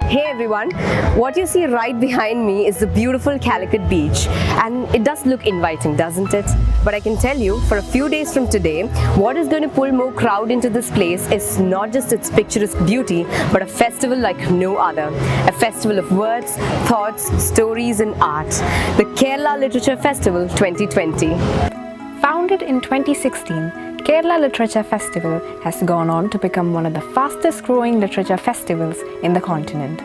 Hey everyone, what you see right behind me is the beautiful Calicut beach, and it does look inviting, doesn't it? But I can tell you, for a few days from today, what is going to pull more crowd into this place is not just its picturesque beauty, but a festival like no other. A festival of words, thoughts, stories and art. The Kerala Literature Festival 2020. Founded in 2016, Kerala Literature Festival has gone on to become one of the fastest growing literature festivals in the continent.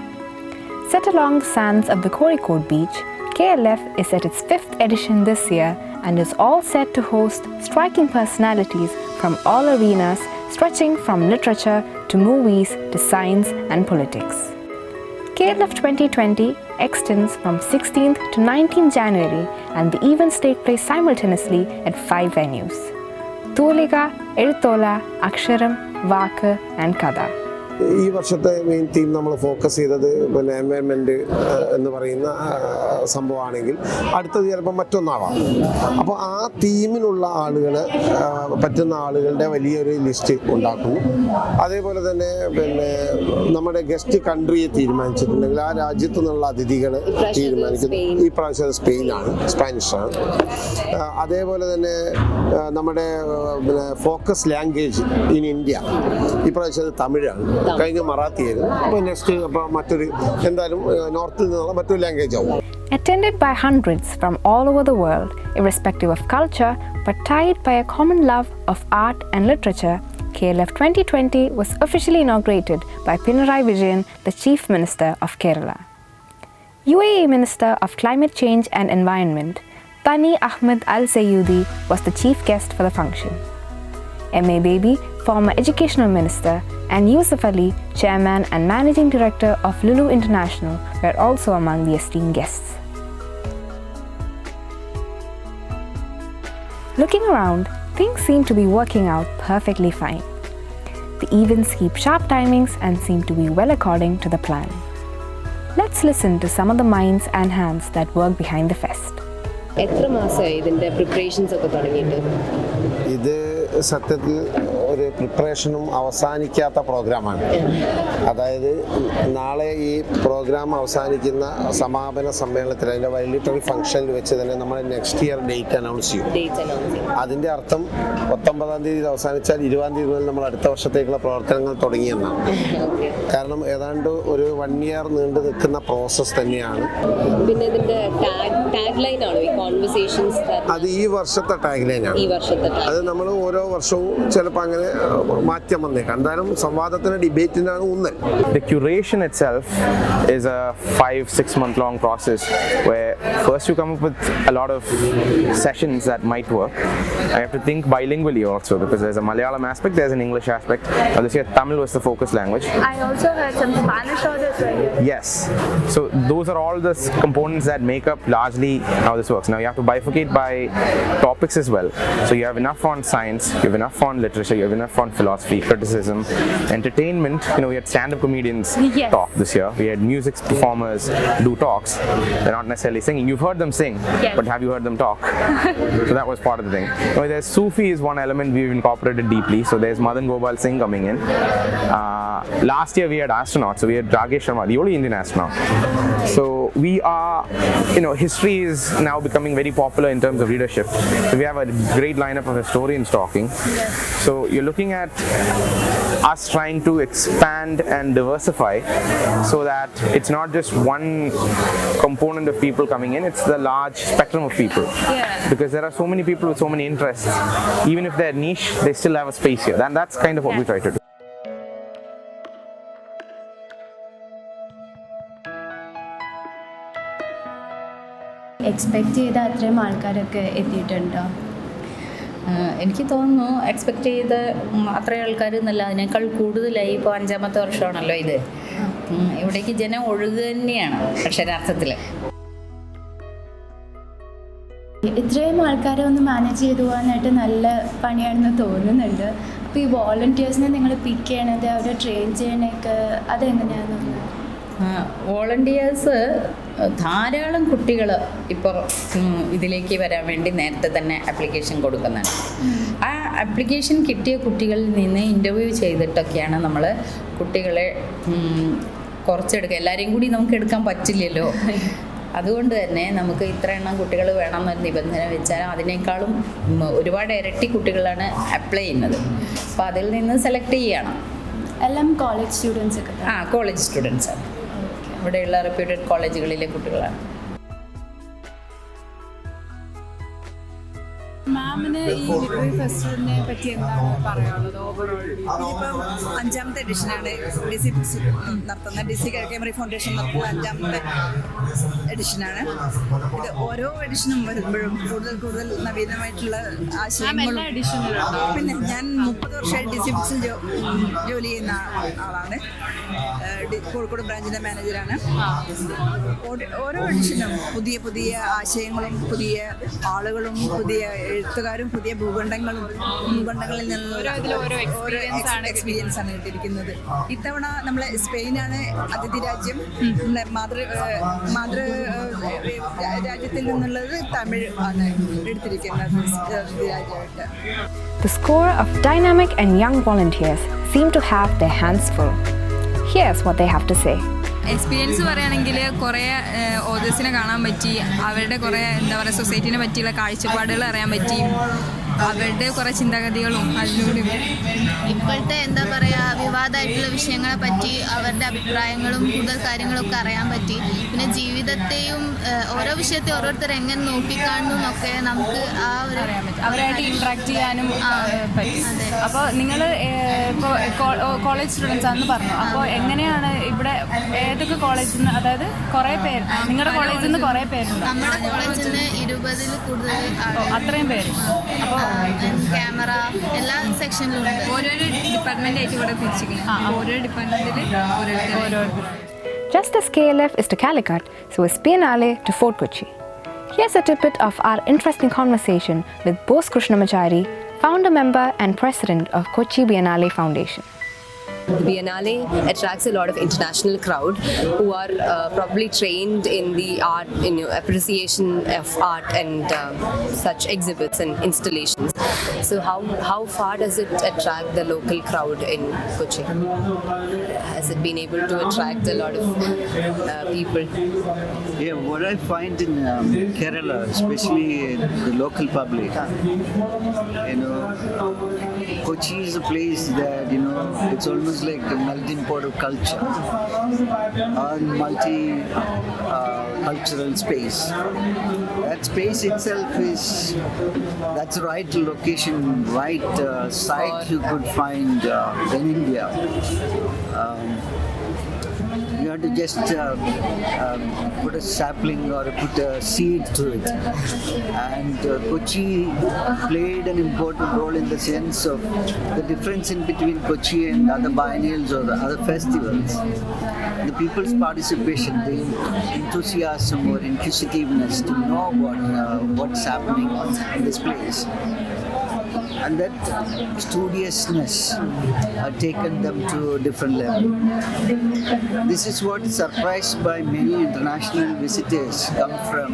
Set along the sands of the CALICUT beach, KLF is at its 5th edition this year and is all set to host striking personalities from all arenas, stretching from literature to movies to science and politics. KLF 2020 extends from 16th to 19th January and the events take place simultaneously at 5 venues. Tulika, Eluthola, Aksharam, Vaka and Kada. ഈ വർഷത്തെ main theme നമ്മൾ focus ചെയ്തത് പിന്നെ environment എന്ന് പറയുന്ന സംഭവമാണെങ്കിൽ അടുത്തത് ചിലപ്പോൾ മറ്റൊന്നാവാം. അപ്പോൾ ആ തീമിനുള്ള ആളുകൾ പറ്റുന്ന ആളുകളുടെ വലിയൊരു ലിസ്റ്റ് ഉണ്ടാക്കുന്നു. അതേപോലെ തന്നെ പിന്നെ നമ്മുടെ ഗസ്റ്റ് കൺട്രിയെ തീരുമാനിച്ചിട്ടുണ്ടെങ്കിൽ ആ രാജ്യത്തു നിന്നുള്ള അതിഥികൾ തീരുമാനിക്കുന്നത് ഈ പ്രാവശ്യം സ്പാനിഷാണ്. അതേപോലെ തന്നെ നമ്മുടെ പിന്നെ ഫോക്കസ് ലാംഗ്വേജ് ഇൻ ഇന്ത്യ ഈ പ്രാവശ്യം തമിഴാണ്. കഴിഞ്ഞ മറാത്തിയായിരുന്നു. അപ്പോൾ നെക്സ്റ്റ് അപ്പോൾ മറ്റൊരു എന്തായാലും നോർത്തിൽ നിന്നുള്ള മറ്റൊരു ലാംഗ്വേജ് ആവും. Attended by hundreds from all over the world, irrespective of culture, but tied by a common love of art and literature, KLF 2020 was officially inaugurated by Pinarayi Vijayan, the Chief Minister of Kerala. UAE Minister of Climate Change and Environment, Tani Ahmed Al Sayyoudi, was the chief guest for the function. M.A. Baby, former Educational Minister, and Yusuf Ali, Chairman and Managing Director of Lulu International, were also among the esteemed guests. Looking around, things seem to be working out perfectly fine. The events keep sharp timings and seem to be well according to the plan. Let's listen to some of the minds and hands that work behind the fest. എത്ര മാസമായി ഇതിന്റെ preparations ഒക്കെ തുടങ്ങിയിട്ട്? ഇത് സത്യത്തിൽ ഒരു പ്രിപ്പറേഷനും അവസാനിക്കാത്ത പ്രോഗ്രാമാണ്. അതായത് നാളെ ഈ പ്രോഗ്രാം അവസാനിക്കുന്ന സമാപന സമ്മേളനത്തിൽ അതിൻ്റെ വൈലിറ്ററി ഫംഗ്ഷനിൽ വെച്ച് തന്നെ നമ്മൾ നെക്സ്റ്റ് ഇയർ ഡേറ്റ് അനൗൺസ് ചെയ്യും. അതിൻ്റെ അർത്ഥം 19-ാം തീയതി അവസാനിച്ചാൽ 20-ാം തീയതി മുതൽ നമ്മൾ അടുത്ത വർഷത്തേക്കുള്ള പ്രവർത്തനങ്ങൾ തുടങ്ങിയെന്നാണ്. കാരണം ഏതാണ്ട് ഒരു 1 ഇയർ നീണ്ടു നിൽക്കുന്ന പ്രോസസ്സ് തന്നെയാണ്. പിന്നെ ഇതിന്റെ ടാഗ് ലൈൻ ആണോ ഈ കോൺവെർസേഷൻസ്? അത് ഈ വർഷത്തെ ടാഗ് ലൈനാണ്. അത് നമ്മൾ ഓരോ വർഷവും ചിലപ്പോൾ അങ്ങനെ മാറ്റം വന്നേക്കാം. എന്തായാലും സംവാദത്തിന് ഡിബേറ്റിനാണ് ഊന്നൽ. The curation itself is a 5-6 month long process where first you come up with a lot of sessions that might work. I have to think bilingually also because there's a Malayalam aspect, there's an English aspect. This year Tamil was the focus language. I also heard some Spanish orders right here. Yes. So those are all the components that make up largely how this works. Now you have to bifurcate by topics as well. So you have enough on science, you have enough on literature, you have enough on philosophy, criticism, entertainment. We had stand-up comedians talk this year. We had music performers do talks. They're not necessarily singing. You've heard them sing, but have you heard them talk? So that was part of the thing. There's Sufi is one element we've incorporated deeply. So there's Madan Gopal Singh coming in. Last year we had astronauts. So we had Ragesh Sharma, the only Indian astronaut. So we are, history is now becoming very popular in terms of readership. So we have a great lineup of historians talking. So you're looking at us trying to expand and diversify so that it's not just one component of people coming in, it's the large spectrum of people. Because there are so many people with so many interests. Even if they're niche, they still have a space here. And that's kind of what we try to do. Expect ചെയ്ത അത്രയും ആൾക്കാരൊക്കെ എത്തിയിട്ടുണ്ടോ? എനിക്ക് തോന്നുന്നു expect ചെയ്ത അത്രയും ആൾക്കാർ എന്നല്ല, അതിനേക്കാൾ കൂടുതലായി. ഇപ്പോൾ 5ാമത്തെ വർഷമാണല്ലോ ഇത്. ഇവിടേക്ക് ജനം ഒഴുകുക തന്നെയാണ് അക്ഷരാർത്ഥത്തിൽ. ഇത്രയും ആൾക്കാരെ ഒന്ന് മാനേജ് ചെയ്തു പോകാനായിട്ട് നല്ല പണിയാണെന്ന് തോന്നുന്നുണ്ട്. അപ്പോൾ ഈ വോളണ്ടിയേഴ്സിനെ നിങ്ങൾ പിക്ക് ചെയ്യണത്, അവരെ ട്രെയിൻ ചെയ്യണൊക്കെ അതെങ്ങനെയാണെന്ന് തോന്നുന്നത്? വോളണ്ടിയേഴ്സ് ധാരാളം കുട്ടികൾ ഇപ്പോൾ ഇതിലേക്ക് വരാൻ വേണ്ടി നേരത്തെ തന്നെ ആപ്ലിക്കേഷൻ കൊടുക്കുന്നുണ്ട്. ആ ആപ്ലിക്കേഷൻ കിട്ടിയ കുട്ടികളിൽ നിന്ന് ഇൻ്റർവ്യൂ ചെയ്തിട്ടൊക്കെയാണ് നമ്മൾ കുട്ടികളെ കുറച്ചെടുക്കുക. എല്ലാവരെയും കൂടി നമുക്ക് എടുക്കാൻ പറ്റില്ലല്ലോ. അതുകൊണ്ട് തന്നെ നമുക്ക് ഇത്ര എണ്ണം കുട്ടികൾ വേണമെന്നൊരു നിബന്ധന വെച്ചാൽ അതിനേക്കാളും ഒരുപാട് ഇരട്ടി കുട്ടികളാണ് അപ്ലൈ ചെയ്യുന്നത്. അപ്പോൾ അതിൽ നിന്ന് സെലക്ട് ചെയ്യണം. എല്ലാം കോളേജ് സ്റ്റുഡൻസ് ഒക്കെ? കോളേജ് സ്റ്റുഡൻസാണ്. ഇവിടെയുള്ള റെപ്യൂട്ടഡ് കോളേജുകളിലെ കുട്ടികളാണ്. മാമിന് ഈ ലിറ്റററി ഫെസ്റ്റിവലിനെ പറ്റി എന്താണ് പറയാനുള്ളത് ഓവറോൾ? ഇതിപ്പം 5ാമത്തെ എഡിഷനാണ് DC ബുക്സ് നടത്തുന്ന DC കാലിക്കറ്റ് ഫൗണ്ടേഷൻ നടത്തുന്ന 5ാമത്തെ എഡിഷനാണ്. ഇത് ഓരോ എഡിഷനും വരുമ്പോഴും കൂടുതൽ നവീനമായിട്ടുള്ള ആശയങ്ങളും. പിന്നെ ഞാൻ 30 വർഷമായി DC ബുക്സിൽ ജോലി ചെയ്യുന്ന ആളാണ്. കോഴിക്കോട് ബ്രാഞ്ചിൻ്റെ മാനേജറാണ്. ഓരോ എഡിഷനും പുതിയ പുതിയ ആശയങ്ങളും പുതിയ ആളുകളും പുതിയ എഴുത്തുകാരും പുതിയ ഭൂഖണ്ഡങ്ങളിൽ നിന്നുള്ള ഓരോ എക്സ്പീരിയൻസ് ആണ് കിട്ടിയിരിക്കുന്നത്. ഇത്തവണ നമ്മളെ സ്പെയിനാണ് അതിഥി രാജ്യം. മാതൃ രാജ്യത്തിൽ നിന്നുള്ളത് തമിഴ് ആണ് എടുത്തിരിക്കുന്നത് അതിഥി രാജ്യമായിട്ട്. The score of dynamic and young volunteers seem to have their hands full. Here's what they have to say. Experience പറയുകയാണെങ്കിൽ കുറേ ഓതേഴ്സിനെ കാണാൻ പറ്റി. അവരുടെ കുറേ സൊസൈറ്റിനെ പറ്റിയുള്ള കാഴ്ചപ്പാടുകൾ അറിയാൻ പറ്റി. അവരുടെ കുറേ ചിന്താഗതികളും അതിലൂടെ ഇപ്പോഴത്തെ വിവാദമായിട്ടുള്ള വിഷയങ്ങളെ പറ്റി അവരുടെ അഭിപ്രായങ്ങളും കൂടുതൽ കാര്യങ്ങളൊക്കെ അറിയാൻ പറ്റി. പിന്നെ ജീവിതത്തെയും ഓരോ വിഷയത്തെ ഓരോരുത്തർ എങ്ങനെ നോക്കിക്കാണുന്നു എന്നൊക്കെ നമുക്ക് അറിയാൻ പറ്റും. അവരായിട്ട് ഇൻട്രാക്ട് ചെയ്യാനും പറ്റി. അപ്പോൾ നിങ്ങൾ ഇപ്പോൾ കോളേജ് സ്റ്റുഡൻസ് ആണെന്ന് പറഞ്ഞു. അപ്പോൾ എങ്ങനെയാണ് ഇവിടെ ഏതൊക്കെ കോളേജിൽ നിന്ന്, അതായത് കുറേ പേര് നിങ്ങളുടെ കോളേജിൽ നിന്ന് കുറേ പേരുണ്ട്? നമ്മുടെ കോളേജിൽ നിന്ന് 20-ൽ കൂടുതൽ അത്രയും പേര്. അപ്പോൾ ക്യാമറ എല്ലാ സെക്ഷനിലും ഉണ്ട്. ഓരോരോ ഡിപ്പാർട്ട്മെന്റ് ആയിട്ട് ഇവിടെ തിരിച്ചിരിക്കുന്നു. ഓരോ ഡിപ്പാർട്ട്മെന്റിൽ ഓരോരുത്തർ. Just as KLF is to Calicut, so is Biennale to Fort Kochi. Here's a tidbit of our interesting conversation with Bose Krishnamachari, founder member and president of Kochi Biennale Foundation. The Biennale attracts a lot of international crowd who are probably trained in the art, appreciation of art and such exhibits and installations. So how far does it attract the local crowd in Kochi? Has it been able to attract a lot of people? Yeah, what I find in Kerala, especially the local public, Kochi is a place that, it's almost like a melting pot of culture, a multi-cultural space. That space itself that's the right location, right site you could find in India. You have to just put a sapling or put a seed to it. And Kochi played an important role in the sense of the difference in between Kochi and other biennials or the other festivals. The people's participation, the enthusiasm or inquisitiveness to know what's happening in this place. And that studiousness had taken them to a different level. This is what surprised by many international visitors come from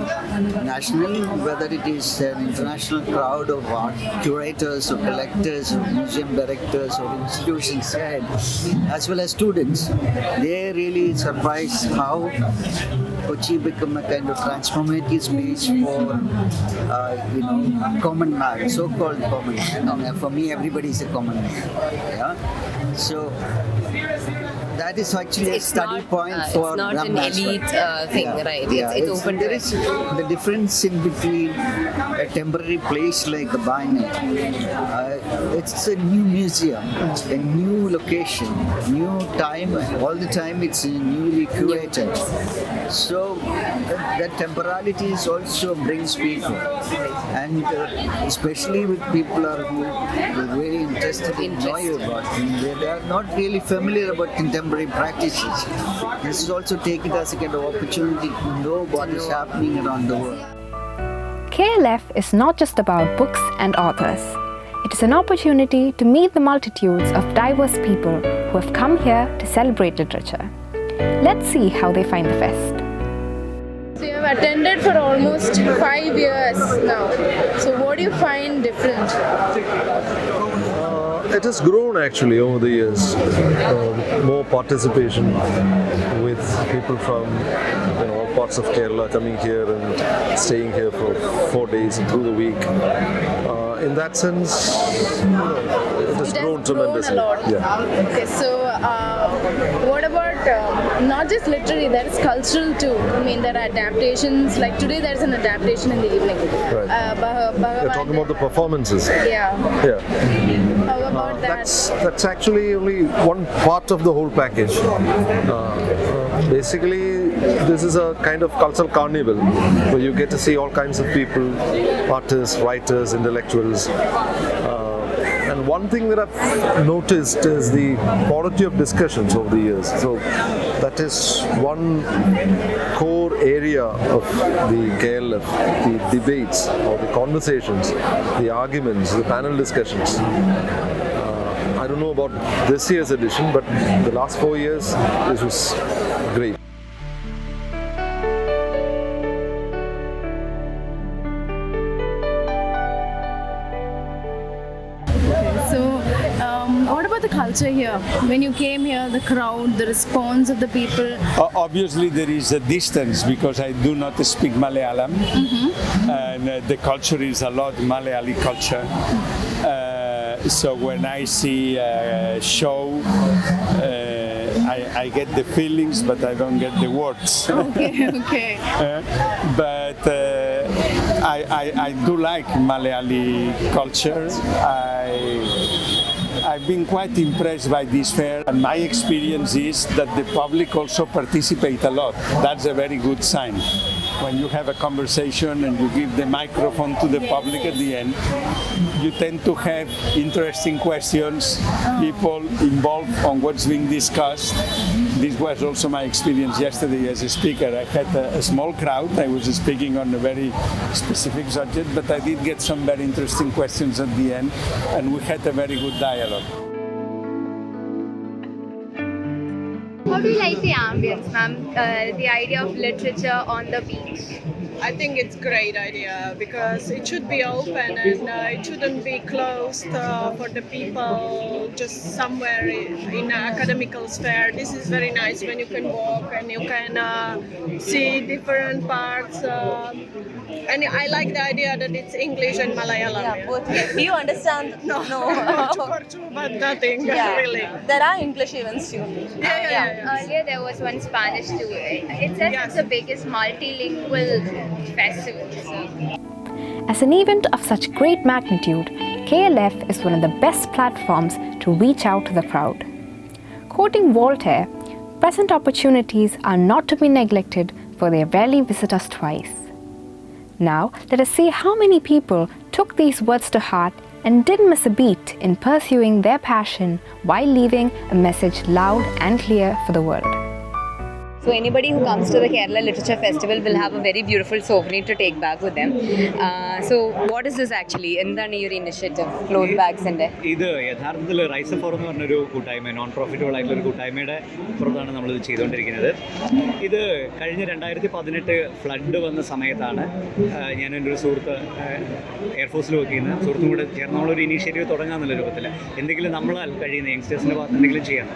national, whether it is an international crowd of art curators or collectors or museum directors or institutions head, as well as students. They really surprised how Kochi become a kind of transformative space for common man, so-called common man. For me, everybody is a common man. Yeah? So that is actually a study point for it's not Ram an Nashwar. elite thing, right? Yeah, it's open. There is the difference in between a temporary place like a biennial. It's a new museum, a new location, new time. All the time, it's newly curated. So that temporality also brings people, and especially with people who are very interested in knowing about it. They are not really familiar about contemporary practices. This is also taken as a kind of opportunity to know what is happening around the world. KLF is not just about books and authors. It is an opportunity to meet the multitudes of diverse people who have come here to celebrate literature. Let's see how they find the fest. So you have attended for almost 5 years now. So what do you find different? It has grown actually over the years. More participation with people from all parts of Kerala coming here and staying here for 4 days through the week. In that sense, it has grown tremendously. A lot. Yeah. Okay, so what about not just literary, there is cultural too. I mean, there are adaptations. Like today, there's an adaptation in the evening. Right. You're talking about the performances. Yeah. Yeah. How about that? That's actually only one part of the whole package. Basically, this is a kind of cultural carnival where you get to see all kinds of people, artists, writers, intellectuals. And one thing that I've noticed is the quality of discussions over the years. So that is one core area of the KLF, the debates or the conversations, the arguments, the panel discussions. I don't know about this year's edition, but the last 4 years, this was great. So, what about the culture here? When you came here, the crowd, the response of the people. Obviously, there is a distance because I do not speak Malayalam, and the culture is a lot Malayali culture. So when I see a show, I get the feelings, but I don't get the words. Okay. But I do like Malayali culture. I've been quite impressed by this fair, and my experience is that the public also participate a lot. That's a very good sign. When you have a conversation and you give the microphone to the public at the end, you tend to have interesting questions, people involved on what's being discussed. This was also my experience yesterday as a speaker. I had a small crowd. I was speaking on a very specific subject, but I did get some very interesting questions at the end, and we had a very good dialogue. How do you like the ambience, ma'am? The idea of literature on the beach? I think it's a great idea because it should be open and it shouldn't be closed for the people just somewhere in an academical sphere. This is very nice when you can walk and you can see different parts. And I like the idea that it's English and Malayalam. Yeah, both. Do you understand? No. But nothing really. There are English events too. Yeah. Earlier there was one Spanish too. It says it's the biggest multilingual festival. As an event of such great magnitude, KLF is one of the best platforms to reach out to the crowd. Quoting Voltaire, present opportunities are not to be neglected, for they rarely visit us twice. Now, let us see how many people took these words to heart and didn't miss a beat in pursuing their passion while leaving a message loud and clear for the world. So anybody who comes to the Kerala Literature Festival will have a very beautiful souvenir to take back with them. So what is this actually? എന്താണ് ഈ ഒരു initiative cloth ബാഗ്സിന്റെ? ഇത് യഥാർത്ഥത്തിൽ rice four എന്ന് പറഞ്ഞൊരു കൂട്ടായ്മ, non profitable ആയിട്ടുള്ള ഒരു കൂട്ടായ്മയുടെ പുറത്താണ് നമ്മളിത് ചെയ്തുകൊണ്ടിരിക്കുന്നത്. ഇത് കഴിഞ്ഞ 2018 ഫ്ലഡ് വന്ന സമയത്താണ് ഞാൻ എൻ്റെ ഒരു സുഹൃത്ത് എയർഫോഴ്സിൽ വർക്ക് ചെയ്യുന്ന സുഹൃത്തും കൂടെ ചേർന്ന് നമ്മളൊരു ഇനീഷ്യേറ്റീവ് തുടങ്ങാമെന്നുള്ള രൂപത്തിൽ എന്തെങ്കിലും നമ്മളാൽ കഴിയുന്ന യങ്സ്റ്റേഴ്സിൻ്റെ ഭാഗത്ത് എന്തെങ്കിലും ചെയ്യണം.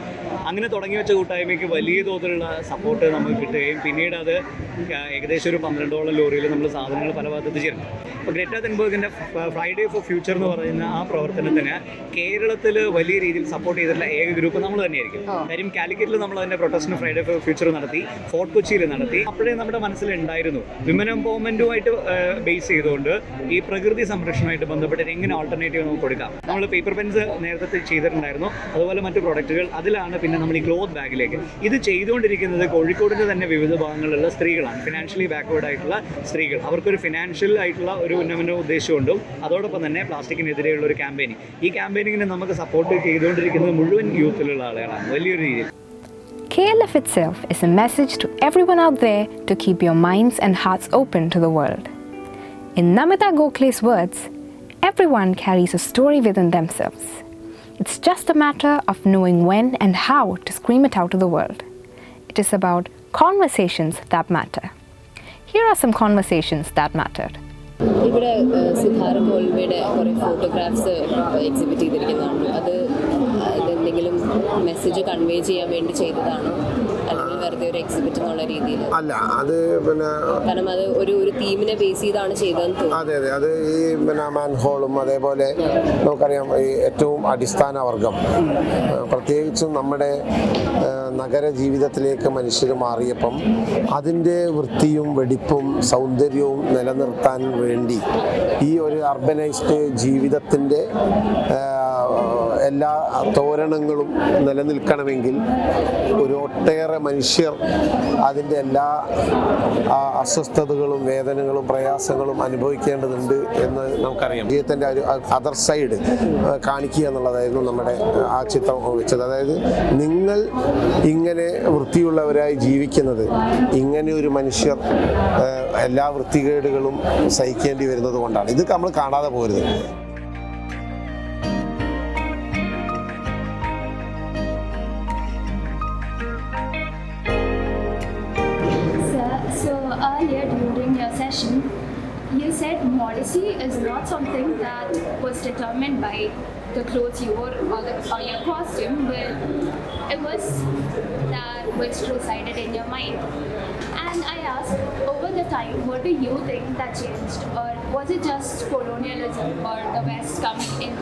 അങ്ങനെ തുടങ്ങി വെച്ച കൂട്ടായ്മയ്ക്ക് വലിയ തോതിലുള്ള സപ്പോർട്ട് നമുക്ക് കിട്ടുകയും പിന്നീട് അത് ഏകദേശം ഒരു 12ഓളം ലോറിയിൽ നമ്മൾ സാധനങ്ങൾ പല ഭാഗത്ത് എത്തിച്ചേർന്നു. അപ്പോൾ ഗ്രേറ്റർ തെൻബർഗിൻ്റെ ഫ്രൈഡേ ഫോർ ഫ്യൂച്ചർ എന്ന് പറയുന്ന ആ പ്രവർത്തനത്തിന് കേരളത്തിൽ വലിയ രീതിയിൽ സപ്പോർട്ട് ചെയ്തിട്ടുള്ള ഏക ഗ്രൂപ്പ് നമ്മൾ തന്നെയായിരിക്കും. കാര്യം കാലിക്കറ്റിൽ നമ്മൾ അതിൻ്റെ പ്രൊട്ടസ്റ്റിന് ഫ്രൈഡേ ഫോർ ഫ്യൂച്ചർ നടത്തി, ഫോർട്ട് കൊച്ചിയിൽ നടത്തി. അപ്പോഴേ നമ്മുടെ മനസ്സിലുണ്ടായിരുന്നു വിമൻ എംപവർമെൻറ്റുമായിട്ട് ബേസ് ചെയ്തുകൊണ്ട് ഈ പ്രകൃതി സംരക്ഷണമായിട്ട് ബന്ധപ്പെട്ട് എങ്ങനെ ആൾട്ടർനേറ്റീവ് നമുക്ക് കൊടുക്കാം. നമ്മൾ പേപ്പർ പെൻസ് നേരത്തെ ചെയ്തിട്ടുണ്ടായിരുന്നു, അതുപോലെ മറ്റു പ്രൊഡക്റ്റുകൾ. അതിലാണ് പിന്നെ നമ്മൾ ഈ ക്ലോത്ത് ബാഗിലേക്ക് ഇത് ചെയ്തുകൊണ്ടിരിക്കുന്നത്. കോഴിക്കോടിൻ്റെ തന്നെ വിവിധ ഭാഗങ്ങളിലുള്ള സ്ത്രീകളാണ്, ഫിനാൻഷ്യലി ബാക്ക്വേർഡ് ആയിട്ടുള്ള സ്ത്രീകൾ. അവർക്കൊരു ഫിനാൻഷ്യൽ ആയിട്ടുള്ള ഒരു ഉന്നമന ഉദ്ദേശമുണ്ടും അതോടൊപ്പം തന്നെ പ്ലാസ്റ്റിക്കിനെതിരെയുള്ള ഒരു ക്യാമ്പയിനിങ്. ഈ ക്യാമ്പയിനിങ്ങിനെ നമുക്ക് സപ്പോർട്ട് ചെയ്തുകൊണ്ടിരിക്കുന്നത് മുഴുവൻ യൂത്തിലുള്ള ആളുകളാണ് വലിയൊരു രീതിയിൽ. KLF itself is a message to everyone out there to keep your minds and hearts open to the world. In Namita Gokhale's words, everyone carries a story within themselves. It's just a matter of knowing when and how to scream it out to the world. It is about conversations that matter. Here are some conversations that mattered. ഇവിടെ സിദ്ധാർത്ഥ കോൾവയുടെ കുറേ photographs exhibit ചെയ്തിരിക്കുന്നതാണ്. അത് എന്തെങ്കിലും message convey ചെയ്യാൻ വേണ്ടി ചെയ്തതാണോ, അല്ലെങ്കിൽ വെറുതെ ഒരു എക്സിബിറ്റ് എന്നുള്ള രീതിയിൽ? അല്ല, അത് പിന്നെ കാരണം അത് ഒരു തീമിനെ ബേസ് ചെയ്താണ് ചെയ്തതെന്ന് തോന്നുന്നു. അതെ, അത് ഈ പിന്നെ മാൻഹോളും അതേപോലെ നമുക്കറിയാം ഈ ഏറ്റവും അടിസ്ഥാന വർഗം, പ്രത്യേകിച്ചും നമ്മുടെ നഗര ജീവിതത്തിലേക്ക് മനുഷ്യർ മാറിയപ്പം അതിൻ്റെ വൃത്തിയും വെടിപ്പും സൗന്ദര്യവും നിലനിർത്താൻ വേണ്ടി ഈ ഒരു അർബനൈസ്ഡ് ജീവിതത്തിൻ്റെ എല്ലാ തോരണങ്ങളും നിലനിൽക്കണമെങ്കിൽ ഒരു ഒട്ടേറെ മനുഷ്യർ അതിൻ്റെ എല്ലാ അസ്വസ്ഥതകളും വേദനകളും പ്രയാസങ്ങളും അനുഭവിക്കേണ്ടതുണ്ട് എന്ന് നമുക്കറിയാം. ജീവിതത്തിൻ്റെ ഒരു അതർ സൈഡ് കാണിക്കുക എന്നുള്ളതായിരുന്നു നമ്മുടെ ആ ചിത്രം വെച്ചത്. അതായത് നിങ്ങൾ ഇങ്ങനെ വൃത്തിയുള്ളവരായി ജീവിക്കുന്നത്, ഇങ്ങനെ ഒരു മനുഷ്യർ എല്ലാ വൃത്തികേടുകളും സഹിക്കേണ്ടി വരുന്നത് കൊണ്ടാണ്. ഇത് നമ്മൾ കാണാതെ പോരുത്. So earlier during your session, you said modesty is not something that was determined by the clothes you wore or your costume, but it was that which resided in your mind. And I asked, over the time, what do you think that changed? Or was it just colonialism or the West coming in?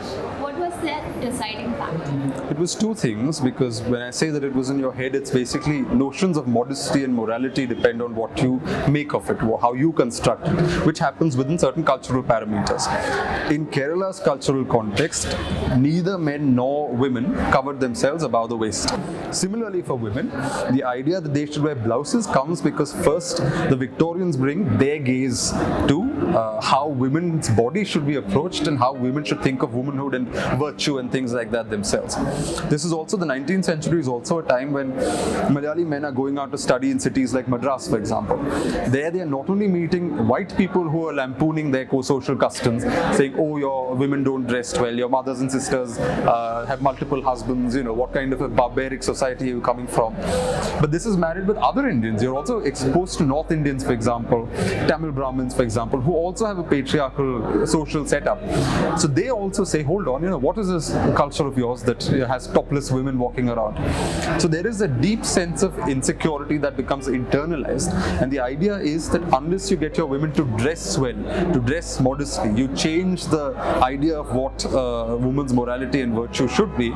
What was that deciding factor? It was two things, because when I say that it was in your head, it's basically notions of modesty and morality depend on what you make of it, how you construct it, which happens within certain cultural parameters. In Kerala's cultural context, neither men nor women covered themselves above the waist. Similarly for women, the idea that they should wear blouses comes because first the Victorians bring their gaze to how women's body should be approached and how women should think of womanhood and virtue and things like that themselves. This is also, the 19th century is also a time when Malayali men are going out to study in cities like Madras, for example. There they are not only meeting white people who are lampooning their co-social customs, saying, oh, your women don't dress well, your mothers and sisters have multiple husbands, what kind of a barbaric society are you coming from? But this is married with other Indians. You're also exposed to North Indians, for example, Tamil Brahmins, for example, who also have a patriarchal social setup. So they also say, hold on, what is this culture of yours that has topless women walking around? So there is a deep sense of insecurity that becomes internalized, and the idea is that unless you get your women to dress well, to dress modestly, you change the idea of what woman's morality and virtue should be,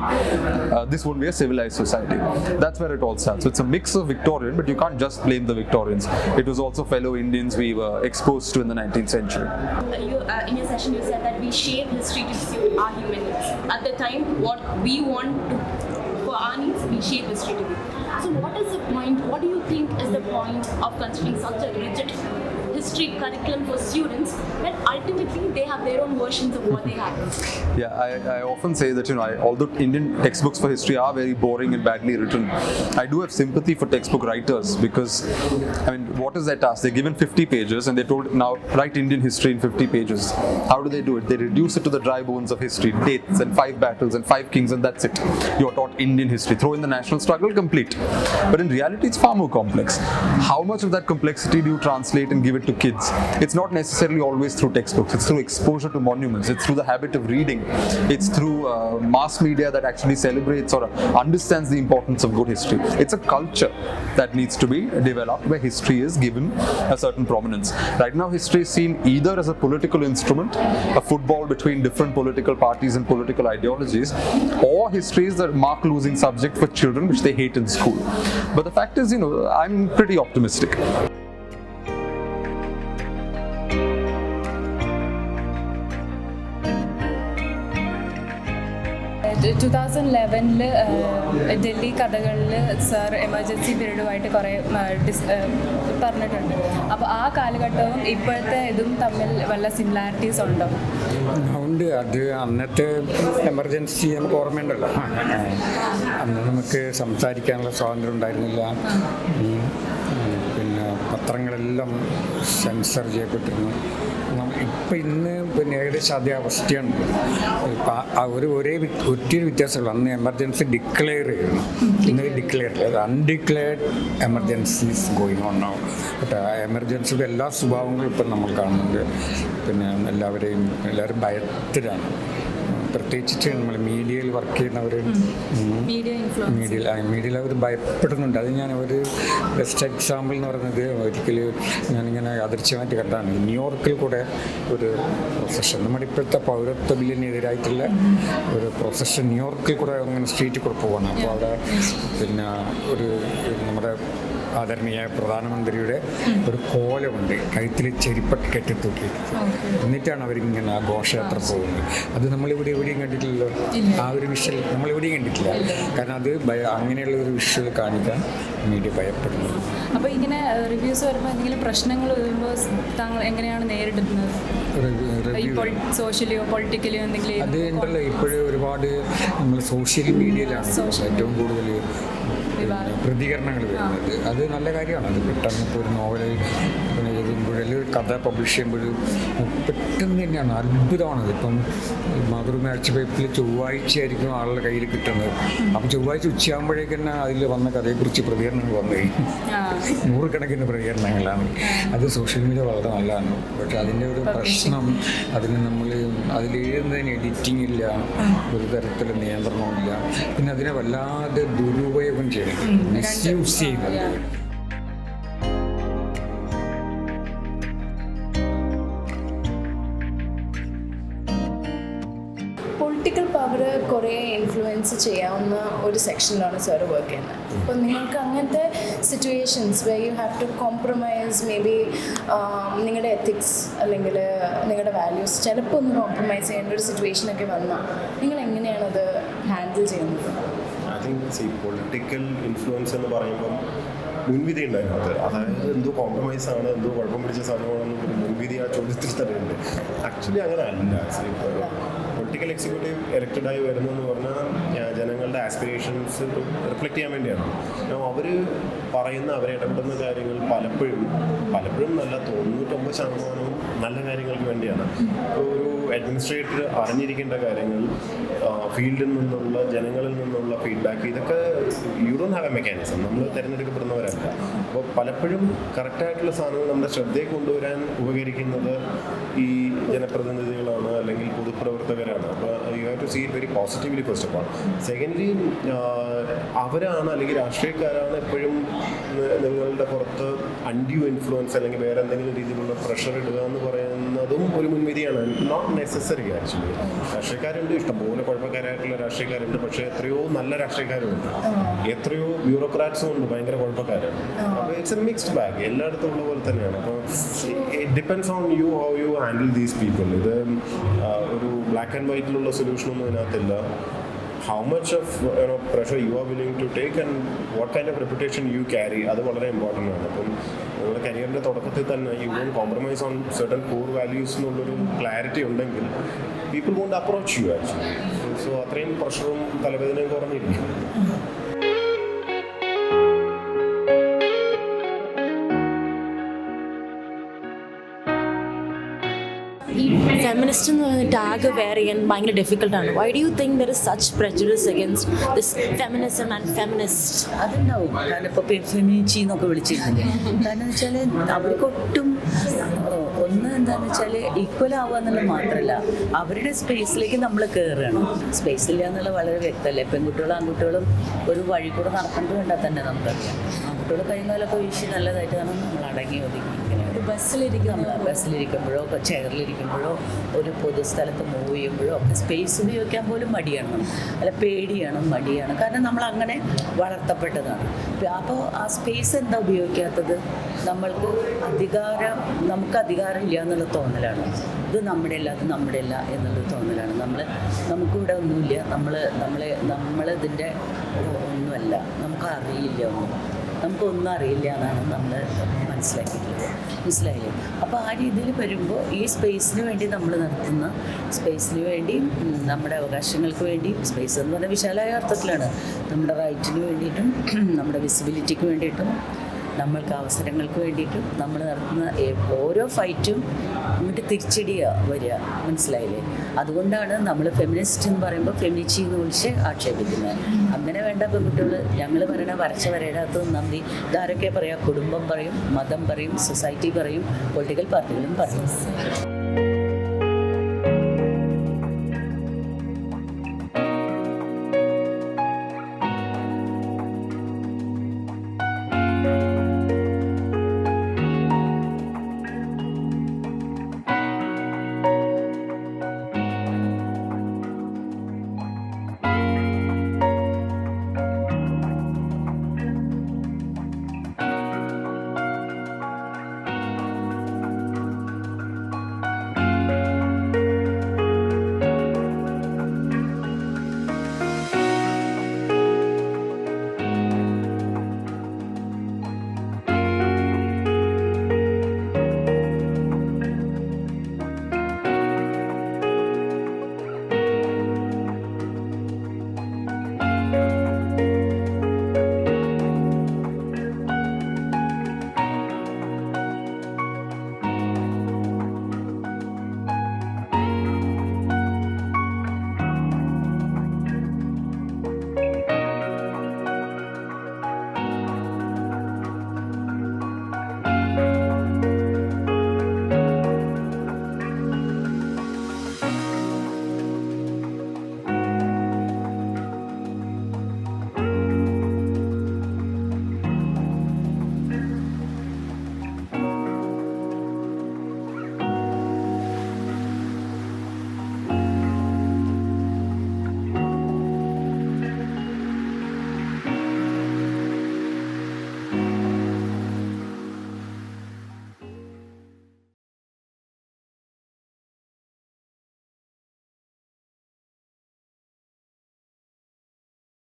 this won't be a civilized society. That's where it all starts. So it's a mix of Victorian, but you can't just blame the Victorians. It was also fellow Indians we were exposed to in the 19th century. In your session you said that we shape history to suit our human needs. At the time, what we want to, for our needs, we shape history to be. So what is the point, what do you think is the point of considering such a rigid history curriculum for students when ultimately they have their own versions of what they have? Yeah, I often say that, although Indian textbooks for history are very boring and badly written, I do have sympathy for textbook writers, because, what is their task? They're given 50 pages and they're told, now write Indian history in 50 pages. How do they do it? They reduce it to the dry bones of history, dates and 5 battles and 5 kings, and that's it. You're taught Indian history. Throw in the national struggle, complete. But in reality, it's far more complex. How much of that complexity do you translate and give it to kids? It's not necessarily always through textbooks. It's through exposure to monuments. It's through the habit of reading. It's through mass media that actually celebrates or understands the importance of good history. It's a culture that needs to be developed where history is given a certain prominence. Right now, history is seen either as a political instrument, a football between different political parties and political ideologies, or history is the mark-losing subject for children which they hate in school. But the fact is, I'm pretty optimistic. 2011 Delhi കഥകളിൽ sir emergency പീരീഡുമായിട്ട് കുറേ പറഞ്ഞിട്ടുണ്ട്. അപ്പോൾ ആ കാലഘട്ടവും ഇപ്പോഴത്തെ ഇതും തമ്മിൽ വല്ല സിമിലാരിറ്റീസ് ഉണ്ടോ? ഉണ്ട്. അത് അന്നത്തെ എമർജൻസി നമുക്ക് ഓർമ്മയുണ്ടല്ലോ. അന്ന് നമുക്ക് സംസാരിക്കാനുള്ള സ്വാതന്ത്ര്യം ഉണ്ടായിരുന്നില്ല. പിന്നെ പത്രങ്ങളെല്ലാം സെൻസർ ചെയ്യപ്പെട്ടിരുന്നു. ഇപ്പം ഇന്ന് പിന്നെ ഏകദേശം അതേ അവസ്ഥയാണ്. ഇപ്പം ഒറ്റൊരു വ്യത്യാസമുള്ളൂ. അന്ന് എമർജൻസി ഡിക്ലെയർ ചെയ്യുന്നു, ഇന്ന് ഡിക്ലെയർ ചെയ്ത് അൺഡിക്ലെയർഡ് എമർജൻസീസ് ഗോയിങ് ഓൺ ആവും. ബട്ട് ആ എമർജൻസിയുടെ എല്ലാ സ്വഭാവങ്ങളും ഇപ്പം നമ്മൾ കാണുന്നുണ്ട്. പിന്നെ എല്ലാവരും ഭയത്തിലാണ്. പ്രത്യേകിച്ച് നമ്മൾ മീഡിയയിൽ വർക്ക് ചെയ്യുന്നവർ മീഡിയയിൽ അവർ ഭയപ്പെടുന്നുണ്ട്. അത് ഞാൻ ഒരു ബെസ്റ്റ് എക്സാമ്പിൾ എന്ന് പറയുന്നത് ഒരിക്കൽ ഞാനിങ്ങനെ യാദൃച്ഛ്യമായിട്ട് കണ്ടാണ്. ന്യൂയോർക്കിൽ കൂടെ ഒരു പ്രൊസഷൻ, നമ്മുടെ ഇപ്പോഴത്തെ പൗരത്വ ബില്ലിനെതിരായിട്ടുള്ള ഒരു പ്രൊസഷൻ ന്യൂയോർക്കിൽ കൂടെ അങ്ങനെ സ്ട്രീറ്റിൽ കൂടെ പോവാണ്. അപ്പോൾ അവിടെ പിന്നെ നമ്മുടെ ആദരണീയ പ്രധാനമന്ത്രിയുടെ ഒരു കോലമുണ്ട്, കഴുത്തിൽ ചെരിപ്പൊക്കെ കെട്ടിത്തൂക്കി. എന്നിട്ടാണ് അവരിങ്ങനെ ആ ഘോഷയാത്ര പോകുന്നത്. അത് നമ്മളിവിടെ എവിടെയും കണ്ടിട്ടില്ലല്ലോ. ആ ഒരു വിഷ്വൽ നമ്മളെവിടെയും കണ്ടിട്ടില്ല. കാരണം അത് അങ്ങനെയുള്ള ഒരു വിഷ്വൽ കാണിക്കാൻ മീഡിയ ഭയപ്പെടുന്നു. അപ്പോൾ ഇങ്ങനെ റിവ്യൂസ് വരുമ്പോൾ എന്തെങ്കിലും പ്രശ്നങ്ങൾ വരുമ്പോൾ താങ്കൾ എങ്ങനെയാണ് നേരിടുന്നത്? സോഷ്യലിയോ പൊളിറ്റിക്കലിയോ എന്തെങ്കിലും? അത് ഉണ്ടല്ലോ, ഇപ്പോഴും ഒരുപാട് നമ്മൾ സോഷ്യൽ മീഡിയയിലാണ് ഏറ്റവും കൂടുതൽ പ്രതികരണങ്ങൾ വരുന്നത്. അത് നല്ല കാര്യമാണ്. അത് പെട്ടെന്ന് ഇപ്പോൾ ഒരു നോവൽ എഴുതുമ്പോഴേ ഒരു കഥ പബ്ലിഷ് ചെയ്യുമ്പോഴും പെട്ടെന്ന് തന്നെയാണ്, അത്ഭുതമാണത്. ഇപ്പം മാതൃഭൂമി ആഴ്ചപ്പേപ്പറിൽ ചൊവ്വാഴ്ചയായിരിക്കും ആളുടെ കയ്യിൽ കിട്ടുന്നത്. അപ്പം ചൊവ്വാഴ്ച ഉച്ചയാകുമ്പോഴേക്ക് തന്നെ അതിൽ വന്ന കഥയെക്കുറിച്ച് പ്രതികരണങ്ങൾ വന്നു കഴിഞ്ഞു. 100 കണക്കിന് പ്രതികരണങ്ങളാണ്. അത് സോഷ്യൽ മീഡിയ വളരെ നല്ലതാണ്. പക്ഷെ അതിൻ്റെ ഒരു പ്രശ്നം, അതിലെഴുതുന്നതിന് എഡിറ്റിംഗ് ഇല്ല, ഒരു തരത്തിലുള്ള നിയന്ത്രണമില്ല. പിന്നെ അതിനെ വല്ലാതെ ദുരുപയോഗം ചെയ്യണം, മിസ്യൂസ് ചെയ്യുന്നത്. പൊളിറ്റിക്കൽ പവർ കുറേ ഇൻഫ്ലുവൻസ് ചെയ്യാവുന്ന ഒരു സെക്ഷനിലാണ് സാർ വർക്ക് ചെയ്യുന്നത്. അപ്പോൾ നിങ്ങൾക്ക് അങ്ങനത്തെ situations way you have to compromise maybe നിങ്ങളുടെ എത്തിക്സ് അല്ലെങ്കിൽ നിങ്ങളുടെ വാല്യൂസ് ചിലപ്പോൾ ഒന്ന് കോംപ്രമൈസ് ചെയ്യേണ്ട ഒരു സിറ്റുവേഷനൊക്കെ വന്നാൽ നിങ്ങൾ എങ്ങനെയാണത് ഹാൻഡിൽ ചെയ്യുന്നത്? ഐ തിങ്ക് പൊളിറ്റിക്കൽ ഇൻഫ്ലുവൻസ് എന്ന് പറയുമ്പം മുൻവിധി ഉണ്ടായിരുന്നത്, അതായത് എന്തോ കോംപ്രമൈസാണ്, എന്തോ കുഴപ്പം പിടിച്ച സാധനമാണെന്നൊരു മുൻവിധി ആ ചോദ്യത്തിൽ തന്നെ ഉണ്ട്. ആക്ച്വലി അങ്ങനെ അല്ല. പൊളിറ്റിക്കൽ എക്സിക്യൂട്ടീവ് എലക്റ്റഡായി വരുന്നതെന്ന് പറഞ്ഞാൽ ജനങ്ങളുടെ ആസ്പിറേഷൻസ് റിഫ്ലക്റ്റ് ചെയ്യാൻ വേണ്ടിയാണ്. അവർ പറയുന്ന, അവരെ ഇടപെടുന്ന കാര്യങ്ങൾ പലപ്പോഴും നല്ല 99% നല്ല കാര്യങ്ങൾക്ക് വേണ്ടിയാണ്. ഇപ്പോൾ ഒരു അഡ്മിനിസ്ട്രേറ്റർ അറിഞ്ഞിരിക്കേണ്ട കാര്യങ്ങൾ, ഫീൽഡിൽ നിന്നുള്ള ജനങ്ങളിൽ നിന്നുള്ള ഫീഡ്ബാക്ക്, ഇതൊക്കെ you don't have A mechanism. നമ്മൾ തിരഞ്ഞെടുക്കപ്പെടുന്നവരല്ല. അപ്പോൾ പലപ്പോഴും കറക്റ്റായിട്ടുള്ള സാധനങ്ങൾ നമ്മുടെ ശ്രദ്ധയെ കൊണ്ടുവരാൻ ഉപകരിക്കുന്നത് ഈ ജനപ്രതിനിധികളാണ് അല്ലെങ്കിൽ പൊതുപ്രവർത്തകരാണ്. അപ്പോൾ you have to see it very positively first of all. Secondly അവരാണ് അല്ലെങ്കിൽ രാഷ്ട്രീയക്കാരാണ് എപ്പോഴും നിങ്ങളുടെ പുറത്ത് അൺഡ്യൂ ഇൻഫ്ലുവൻസ് അല്ലെങ്കിൽ വേറെ എന്തെങ്കിലും രീതിയിലുള്ള പ്രഷർ ഇടുക എന്ന് പറയുന്നതും ഒരു മുൻവിധിയാണ്. Not necessary actually. രാഷ്ട്രീയക്കാരുണ്ട്, ഇഷ്ടംപോലെ കുഴപ്പക്കാരായിട്ടുള്ള രാഷ്ട്രീയക്കാരുണ്ട്. പക്ഷേ എത്രയോ നല്ല രാഷ്ട്രീയക്കാരുണ്ട്, എത്രയോ ബ്യൂറോക്രാറ്റ്സും ഉണ്ട് ഭയങ്കര കുഴപ്പക്കാരാണ്. അപ്പോൾ ഇറ്റ്സ് എ മിക്സ്ഡ് ബാഗ്. എല്ലായിടത്തും ഉള്ള പോലെ തന്നെയാണ്. അപ്പോൾ it depends on you, how you handle these people. ഇത് ഒരു ബ്ലാക്ക് ആൻഡ് വൈറ്റിലുള്ള സൊല്യൂഷനൊന്നും ഇതിനകത്തില്ല. how much of pressure you are willing to take and what kind of reputation you carry, അത് വളരെ ഇമ്പോർട്ടൻ്റ് ആണ്. അപ്പം നിങ്ങളുടെ കരിയറിൻ്റെ തുടക്കത്തിൽ തന്നെ you won't compromise on certain core values എന്നുള്ളൊരു ക്ലാരിറ്റി ഉണ്ടെങ്കിൽ people won't approach you actually. So അത്രയും പ്രഷറും തലവേദനയും കുറഞ്ഞിരിക്കും. ഫെമിനിസ്റ്റ് എന്ന് പറയുന്ന ടാഗ് വെയർ ചെയ്യാൻ ഭയങ്കര ഡിഫിക്കൽട്ടാണ്. Why do you think there is such prejudice against this feminism and feminist? അതുണ്ടാവും. കാരണം ഇപ്പോൾ ഫെമിനിച്ചി എന്നൊക്കെ വിളിച്ചിരുന്നില്ലേ. കാരണം എന്ന് വെച്ചാൽ അവർക്കൊട്ടും എന്താണെന്ന് വെച്ചാൽ ഈക്വൽ ആവുക എന്നുള്ളത് മാത്രമല്ല, അവരുടെ സ്പേസിലേക്ക് നമ്മൾ കയറുകയാണ്. സ്പേസില്ല എന്നുള്ളത് വളരെ വ്യക്തമല്ലേ. പെൺകുട്ടികളും ആൺകുട്ടികളും ഒരു വഴി കൂടെ നടക്കേണ്ടത് കണ്ടാൽ തന്നെ നമുക്കറിയാം. ആൺകുട്ടികൾ കഴിയുന്നതിലൊക്കെ വീശി നല്ലതായിട്ട് കാണും. നമ്മൾ അടങ്ങി ഒതുങ്ങി ഇങ്ങനെ ഒരു ബസ്സിലിരിക്കുമ്പോഴോ ചെയറിലിരിക്കുമ്പോഴോ ഒരു പൊതുസ്ഥലത്ത് മൂവ് ചെയ്യുമ്പോഴോ ഒക്കെ സ്പേസ് ഉപയോഗിക്കാൻ പോലും മടിയാണ്. അല്ല, പേടിയാണ്, മടിയാണ്. കാരണം നമ്മൾ അങ്ങനെ വളർത്തപ്പെട്ടതാണ്. അപ്പോൾ ആ സ്പേസ് എന്താ ഉപയോഗിക്കാത്തത്? നമുക്ക് അധികാരം ഇല്ല എന്നുള്ള തോന്നലാണ്. ഇത് നമ്മുടെ അല്ല എന്നുള്ളൊരു തോന്നലാണ്. നമുക്കിവിടെ ഒന്നുമില്ല, നമ്മളിതിൻ്റെ ഒന്നുമല്ല, നമുക്കറിയില്ല നമുക്കൊന്നും അറിയില്ല എന്നാണ് നമ്മൾ മനസ്സിലായില്ലേ. അപ്പോൾ ആ രീതിയിൽ വരുമ്പോൾ ഈ സ്പേസിന് വേണ്ടി നമ്മൾ നടത്തുന്ന സ്പേസിന് വേണ്ടി, നമ്മുടെ അവകാശങ്ങൾക്ക് വേണ്ടി, സ്പേസ് എന്ന് പറഞ്ഞാൽ വിശാലമായ അർത്ഥത്തിലാണ്, നമ്മുടെ റൈറ്റിന് വേണ്ടിയിട്ടും നമ്മുടെ വിസിബിലിറ്റിക്ക് വേണ്ടിയിട്ടും നമ്മൾക്ക് അവസരങ്ങൾക്ക് വേണ്ടിയിട്ടും നമ്മൾ നടത്തുന്ന ഓരോ ഫൈറ്റും ഇങ്ങോട്ട് തിരിച്ചടിയാണ് വരിക, മനസ്സിലായില്ലേ? അതുകൊണ്ടാണ് നമ്മൾ ഫെമിനിസ്റ്റ് എന്ന് പറയുമ്പോൾ ഫെമിനിച്ചി എന്ന് വിളിച്ച് ആക്ഷേപിക്കുന്നത്. അങ്ങനെ വേണ്ട പെൺകുട്ടികൾ ഞങ്ങൾ പറയണ വരച്ച വരയിടത്ത് നിന്നാൽ മതി. ഇതാരൊക്കെ പറയാം? കുടുംബം പറയും, മതം പറയും, സൊസൈറ്റി പറയും, പൊളിറ്റിക്കൽ പാർട്ടികളും പറയും.